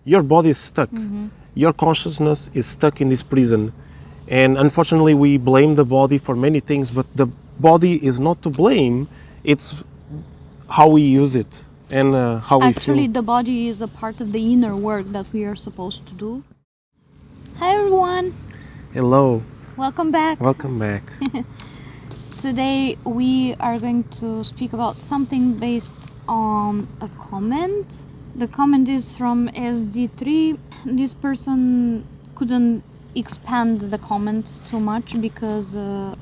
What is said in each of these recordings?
your body is stuck. Your consciousness is stuck in this prison. And unfortunately, we blame the body for many things, but the body is not to blame. It's how we use it and how we feel. Actually, the body is a part of the inner work that we are supposed to do. Hi everyone! Hello. Welcome back. Welcome back. Today we are going to speak about something based on a comment. The comment is from SD3. This person couldn't expand the comment too much because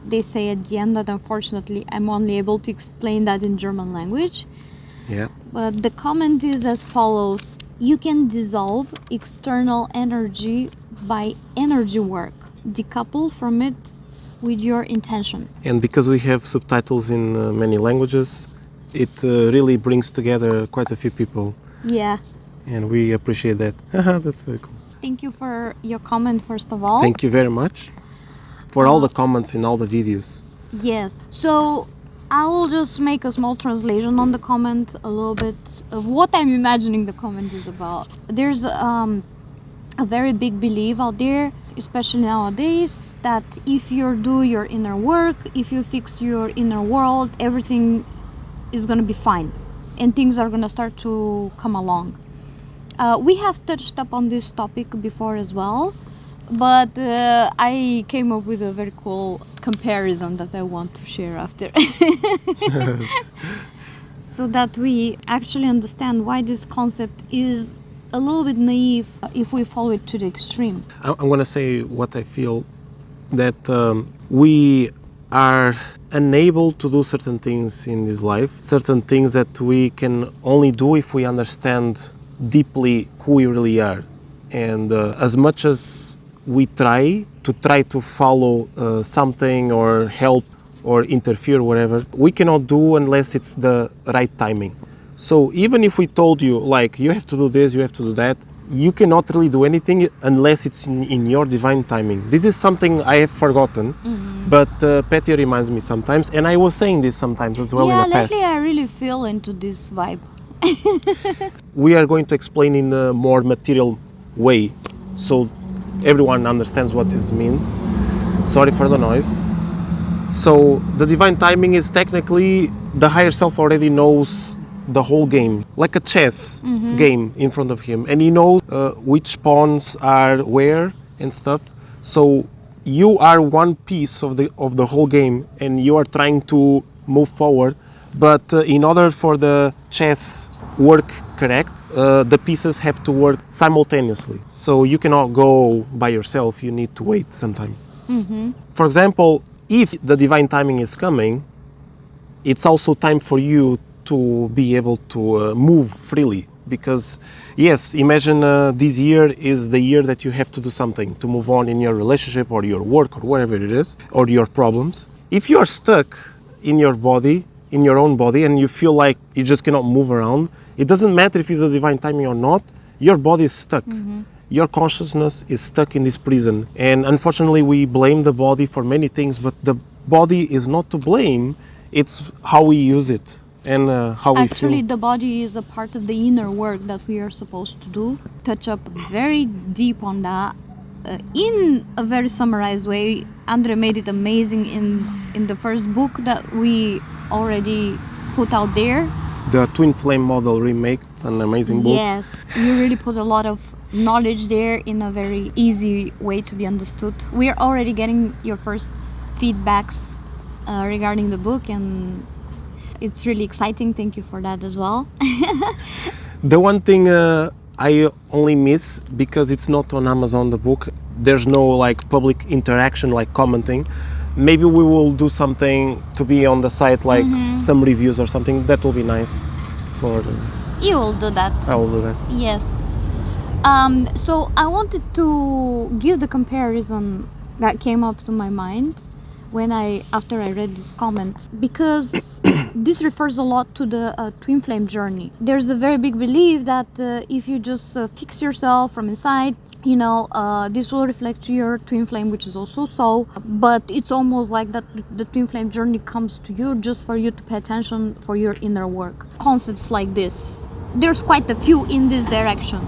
they say at the end that unfortunately I'm only able to explain that in German language. Yeah. But the comment is as follows: you can dissolve external energy by energy work. Decouple from it with your intention. And because we have subtitles in many languages, it really brings together quite a few people. Yeah. And we appreciate that. That's very cool. Thank you for your comment, first of all. Thank you very much for all the comments in all the videos. Yes. So I will just make a small translation on the comment, a little bit of what I'm imagining the comment is about. There's a very big belief out there, especially nowadays, that if you do your inner work, if you fix your inner world, everything is going to be fine and things are going to start to come along. We have touched up on this topic before as well, but I came up with a very cool comparison that I want to share after. So that we actually understand why this concept is a little bit naive if we follow it to the extreme. I'm going to say what I feel, that we are unable to do certain things in this life, certain things that we can only do if we understand deeply who we really are. And as much as we try to follow something or help or interfere, whatever, we cannot do unless it's the right timing. So even if we told you, like, you have to do this, you have to do that, you cannot really do anything unless it's in your divine timing. This is something I have forgotten, but Petya reminds me sometimes, and I was saying this sometimes as well in the past. Yeah, lately I really feel into this vibe. We are going to explain in a more material way, so everyone understands what this means. Sorry for the noise. So the divine timing is technically the higher self already knows the whole game, like a chess game in front of him, and he knows which pawns are where and stuff. So you are one piece of the whole game, and you are trying to move forward. But in order for the chess work correct, the pieces have to work simultaneously. So you cannot go by yourself. You need to wait sometimes. For example, if the divine timing is coming, it's also time for you to be able to move freely, because yes, imagine this year is the year that you have to do something to move on in your relationship or your work or whatever it is, or your problems. If you are stuck in your body, in your own body, and you feel like you just cannot move around, it doesn't matter if it's a divine timing or not, your body is stuck. Your consciousness is stuck in this prison. And unfortunately, we blame the body for many things, but the body is not to blame. It's how we use it and how we feel. Actually, the body is a part of the inner work that we are supposed to do. Touch up very deep on that in a very summarized way. Andre made it amazing in the first book that we already put out there. The Twin Flame model Remake, it's an amazing book. Yes, you really put a lot of knowledge there in a very easy way to be understood. We are already getting your first feedbacks regarding the book, and it's really exciting. Thank you for that as well. The one thing I only miss, because it's not on Amazon, the book, there's no like public interaction, like commenting. Maybe we will do something to be on the site, like some reviews or something. That will be nice. You will do that. I will do that. Yes. So I wanted to give the comparison that came up to my mind after I read this comment, because this refers a lot to the twin flame journey. There's a very big belief that if you just fix yourself from inside, this will reflect to your twin flame, which is also so. But it's almost like that the twin flame journey comes to you just for you to pay attention for your inner work. Concepts like this, there's quite a few in this direction.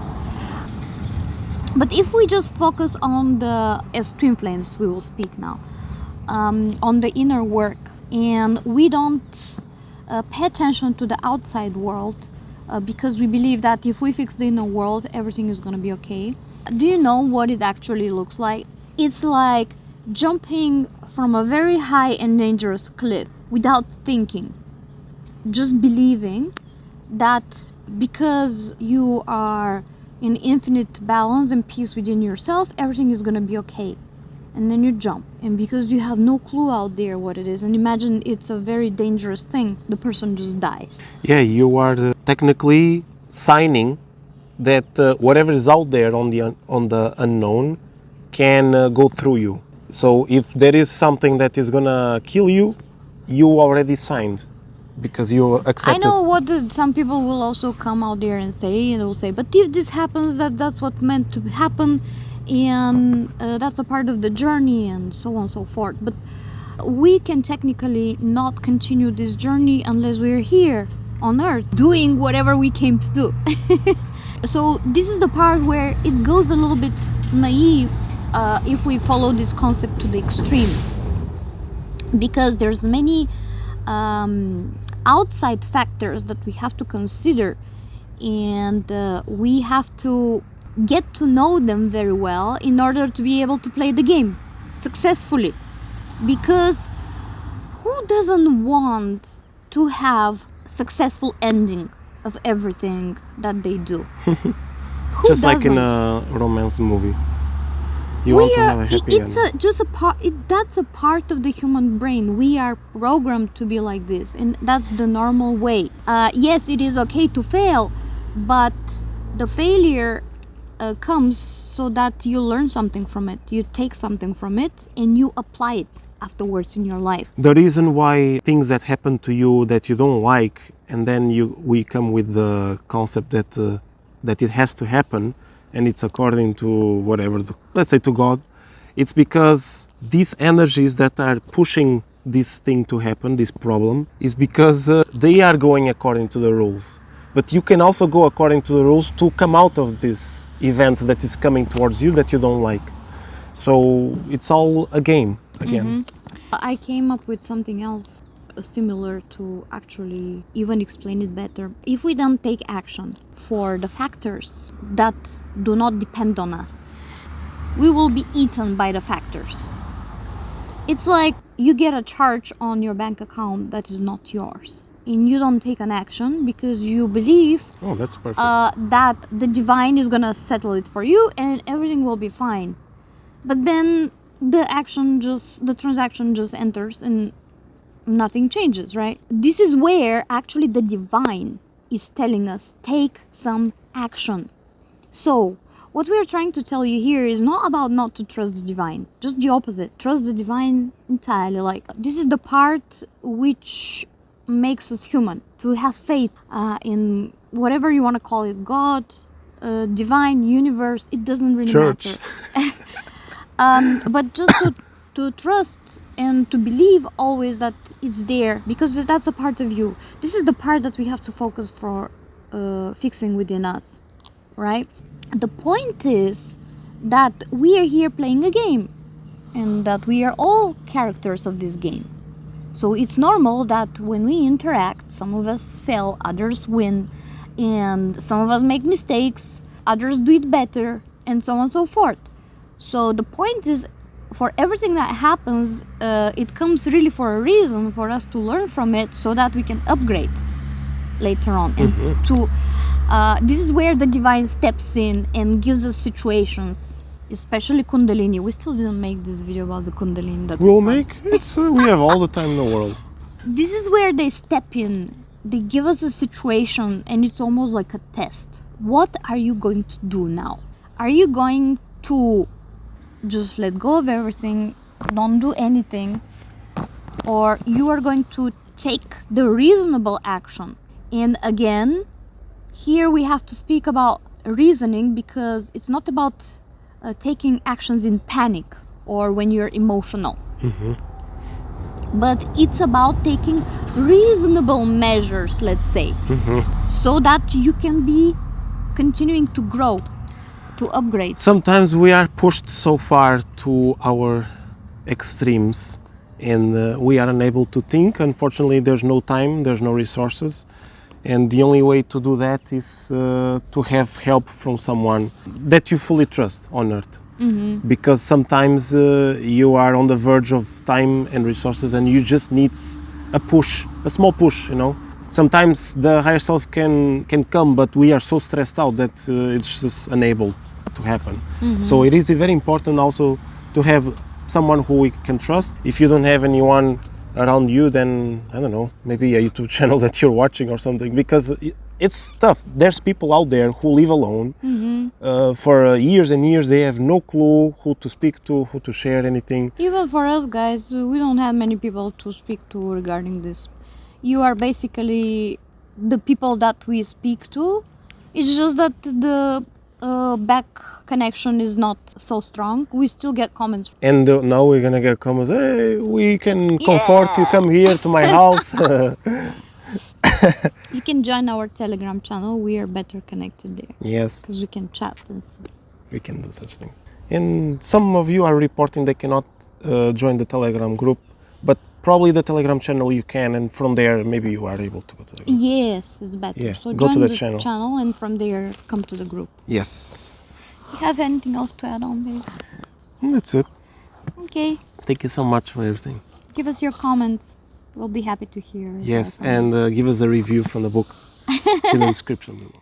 But if we just focus on as twin flames, we will speak now, on the inner work, and we don't pay attention to the outside world, because we believe that if we fix the inner world, everything is going to be okay. Do you know what it actually looks like? It's like jumping from a very high and dangerous cliff without thinking, just believing that because you are in infinite balance and peace within yourself, everything is going to be okay. And then you jump, and because you have no clue out there what it is, and imagine it's a very dangerous thing, the person just dies. Yeah, you are technically signing that whatever is out there on the unknown can go through you. So if there is something that is gonna kill you, you already signed because you accepted. I know what some people will also come out there and say, and they will say, but if this happens, that's what meant to happen, and that's a part of the journey, and so on and so forth. But we can technically not continue this journey unless we're here on earth doing whatever we came to do. So this is the part where it goes a little bit naive if we follow this concept to the extreme, because there's many outside factors that we have to consider, and we have to get to know them very well in order to be able to play the game successfully. Because who doesn't want to have successful ending of everything that they do? Who Just like in doesn't? a romance movie, you want to have a happy ending. That's a part of the human brain. We are programmed to be like this, and that's the normal way. Yes, it is okay to fail, but the failure comes so that you learn something from it, you take something from it, and you apply it afterwards in your life. The reason why things that happen to you that you don't like, and then we come with the concept that it has to happen, and it's according to whatever, let's say to God, it's because these energies that are pushing this thing to happen, this problem, is because they are going according to the rules. But you can also go according to the rules to come out of this event that is coming towards you that you don't like. So it's all a game again. I came up with something else similar to actually even explain it better. If we don't take action for the factors that do not depend on us, we will be eaten by the factors. It's like you get a charge on your bank account that is not yours, and you don't take an action because you believe Oh, that's perfect. that the divine is gonna settle it for you and everything will be fine. But then the transaction just enters and nothing changes, right? This is where actually the divine is telling us, take some action. So what we are trying to tell you here is not about not to trust the divine, just the opposite. Trust the divine entirely. Like, this is the part which makes us human, to have faith in whatever you want to call it, God, divine, universe, it doesn't really Church. matter. But just to trust and to believe always that it's there, because that's a part of you. This is the part that we have to focus for fixing within us, right? The point is that we are here playing a game, and that we are all characters of this game. So it's normal that when we interact, some of us fail, others win, and some of us make mistakes, others do it better, and so on and so forth. So the point is, for everything that happens, it comes really for a reason, for us to learn from it so that we can upgrade later on. And this is where the divine steps in and gives us situations, especially Kundalini. We still didn't make this video about the Kundalini. That We'll make it. We have all the time in the world. This is where they step in. They give us a situation, and it's almost like a test. What are you going to do now? Are you going to just let go of everything, don't do anything, or you are going to take the reasonable action? And again, here we have to speak about reasoning, because it's not about taking actions in panic or when you're emotional. But it's about taking reasonable measures, let's say, so that you can be continuing to grow. to upgrade. Sometimes we are pushed so far to our extremes and we are unable to think. Unfortunately, there's no time, there's no resources, and the only way to do that is to have help from someone that you fully trust on earth. Because sometimes you are on the verge of time and resources and you just need a push, a small push, you know. Sometimes the higher self can come, but we are so stressed out that it's just unable to happen. So it is very important also to have someone who we can trust. If you don't have anyone around you, then I don't know, maybe a YouTube channel that you're watching or something, because it's tough. There's people out there who live alone for years and years. They have no clue who to speak to, who to share anything. Even for us guys, we don't have many people to speak to regarding this. You are basically the people that we speak to. It's just that the back connection is not so strong. We still get comments. And now we're gonna get comments, hey, we can comfort you, come here to my house. You can join our Telegram channel. We are better connected there Yes, because we can chat and stuff. we can do such things. And some of you are reporting they cannot join the Telegram group, but probably the Telegram channel you can, and from there maybe you are able to go to the group. Yes, it's better. Yeah, So go to join the the channel. and from there come to the group. Yes, You have anything else to add on, babe? that's it. Okay. Thank you so much for everything. Give us your comments. We'll be happy to hear. Yes, your and give us a review from the book in the description below.